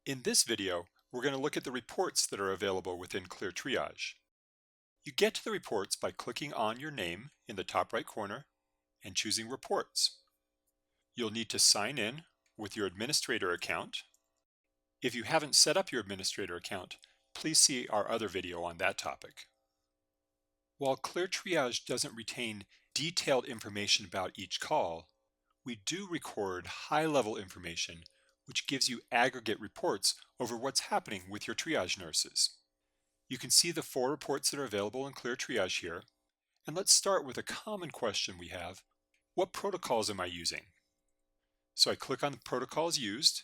In this video, we're going to look at the reports that are available within ClearTriage. You get to the reports by clicking on your name in the top right corner and choosing Reports. You'll need to sign in with your administrator account. If you haven't set up your administrator account, please see our other video on that topic. While ClearTriage doesn't retain detailed information about each call, we do record high-level information which gives you aggregate reports over what's happening with your triage nurses. You can see the 4 reports that are available in ClearTriage here, and let's start with a common question we have. What protocols am I using? So I click on the protocols used,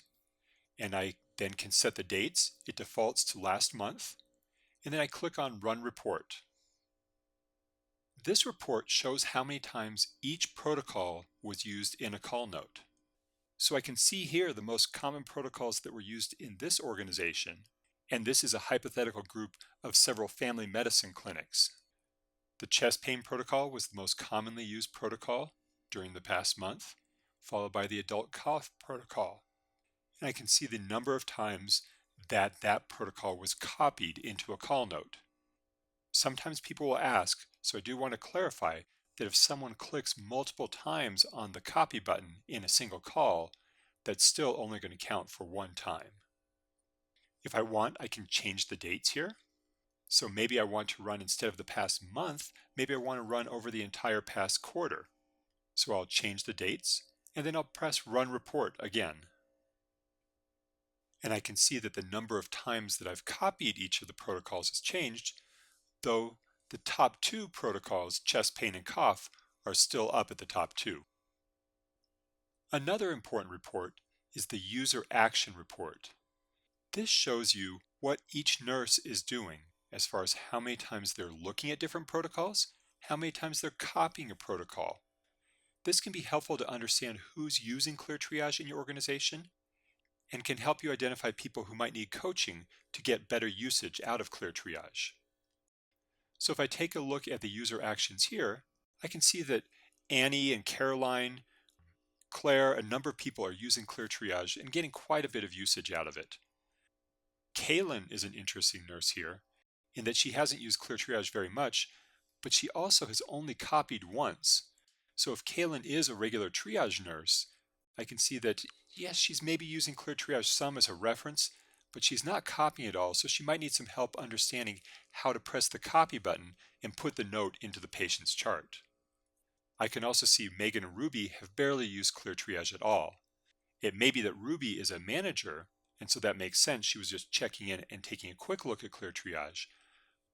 and I then can set the dates. It defaults to last month, and then I click on Run Report. This report shows how many times each protocol was used in a call note. So I can see here the most common protocols that were used in this organization, and this is a hypothetical group of several family medicine clinics. The chest pain protocol was the most commonly used protocol during the past month, followed by the adult cough protocol. And I can see the number of times that that protocol was copied into a call note. Sometimes people will ask, so I do want to clarify that if someone clicks multiple times on the copy button in a single call, that's still only going to count for one time. If I want, I can change the dates here. So maybe I want to run, instead of the past month, maybe I want to run over the entire past quarter. So I'll change the dates, and then I'll press Run Report again. And I can see that the number of times that I've copied each of the protocols has changed, though the top 2 protocols, chest pain and cough, are still up at the top 2. Another important report is the User Action Report. This shows you what each nurse is doing as far as how many times they're looking at different protocols, how many times they're copying a protocol. This can be helpful to understand who's using ClearTriage in your organization and can help you identify people who might need coaching to get better usage out of ClearTriage. So if I take a look at the user actions here, I can see that Annie and Caroline, Claire, a number of people are using ClearTriage and getting quite a bit of usage out of it. Kaylin is an interesting nurse here in that she hasn't used ClearTriage very much, but she also has only copied once. So if Kaylin is a regular triage nurse, I can see that, yes, she's maybe using ClearTriage some as a reference, but she's not copying it all, so she might need some help understanding how to press the copy button and put the note into the patient's chart. I can also see Megan and Ruby have barely used ClearTriage at all. It may be that Ruby is a manager, and so that makes sense. She was just checking in and taking a quick look at ClearTriage,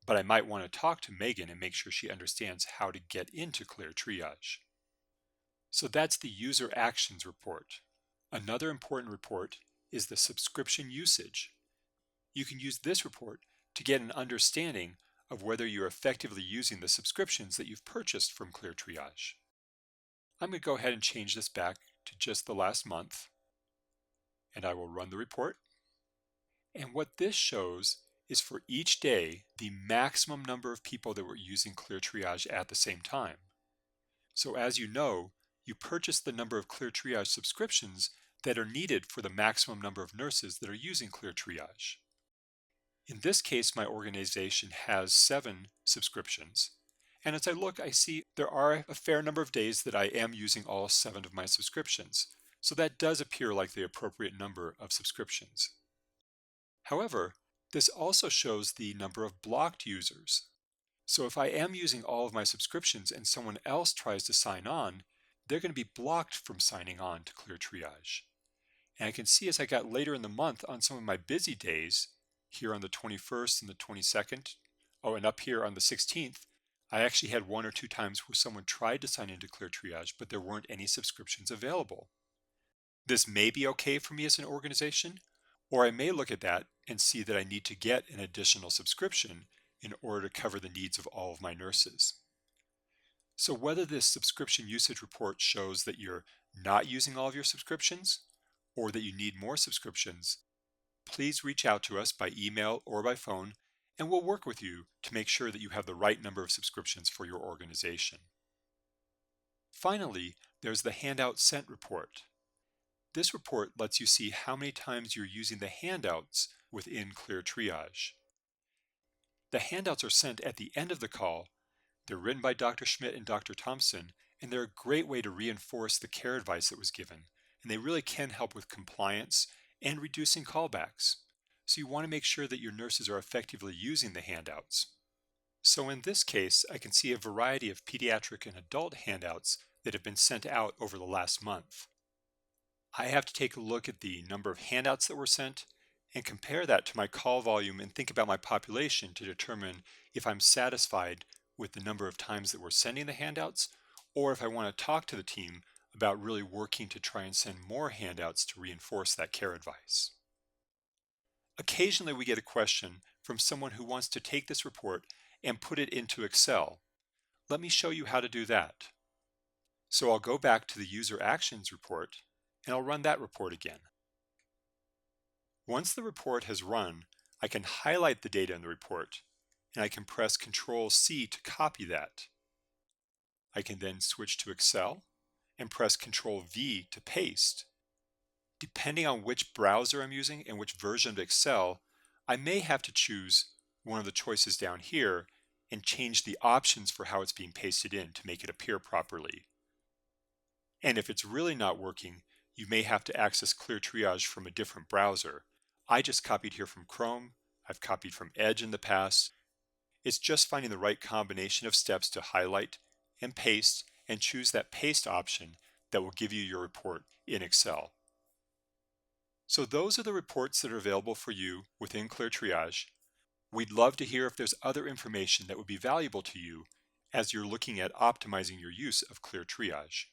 but I might want to talk to Megan and make sure she understands how to get into ClearTriage. So that's the User Actions Report. Another important report is the subscription usage. You can use this report to get an understanding of whether you're effectively using the subscriptions that you've purchased from ClearTriage. I'm going to go ahead and change this back to just the last month, and I will run the report. And what this shows is for each day, the maximum number of people that were using ClearTriage at the same time. So as you know, you purchase the number of ClearTriage subscriptions that are needed for the maximum number of nurses that are using ClearTriage. In this case, my organization has 7 subscriptions. And as I look, I see there are a fair number of days that I am using all 7 of my subscriptions. So that does appear like the appropriate number of subscriptions. However, this also shows the number of blocked users. So if I am using all of my subscriptions and someone else tries to sign on, they're going to be blocked from signing on to ClearTriage. And I can see as I got later in the month on some of my busy days, here on the 21st and the 22nd, and up here on the 16th, I actually had 1 or 2 times where someone tried to sign into ClearTriage, but there weren't any subscriptions available. This may be okay for me as an organization, or I may look at that and see that I need to get an additional subscription in order to cover the needs of all of my nurses. So whether this subscription usage report shows that you're not using all of your subscriptions or that you need more subscriptions, please reach out to us by email or by phone, and we'll work with you to make sure that you have the right number of subscriptions for your organization. Finally, there's the Handout Sent report. This report lets you see how many times you're using the handouts within ClearTriage. The handouts are sent at the end of the call. They're written by Dr. Schmidt and Dr. Thompson, and they're a great way to reinforce the care advice that was given. And they really can help with compliance and reducing callbacks. So you want to make sure that your nurses are effectively using the handouts. So in this case, I can see a variety of pediatric and adult handouts that have been sent out over the last month. I have to take a look at the number of handouts that were sent and compare that to my call volume and think about my population to determine if I'm satisfied with the number of times that we're sending the handouts, or if I want to talk to the team about really working to try and send more handouts to reinforce that care advice. Occasionally we get a question from someone who wants to take this report and put it into Excel. Let me show you how to do that. So I'll go back to the user actions report and I'll run that report again. Once the report has run, I can highlight the data in the report and I can press Ctrl+C to copy that. I can then switch to Excel and press Ctrl+V to paste. Depending on which browser I'm using and which version of Excel, I may have to choose one of the choices down here and change the options for how it's being pasted in to make it appear properly. And if it's really not working, you may have to access ClearTriage from a different browser. I just copied here from Chrome. I've copied from Edge in the past. It's just finding the right combination of steps to highlight and paste and choose that paste option that will give you your report in Excel. So those are the reports that are available for you within ClearTriage. We'd love to hear if there's other information that would be valuable to you as you're looking at optimizing your use of ClearTriage.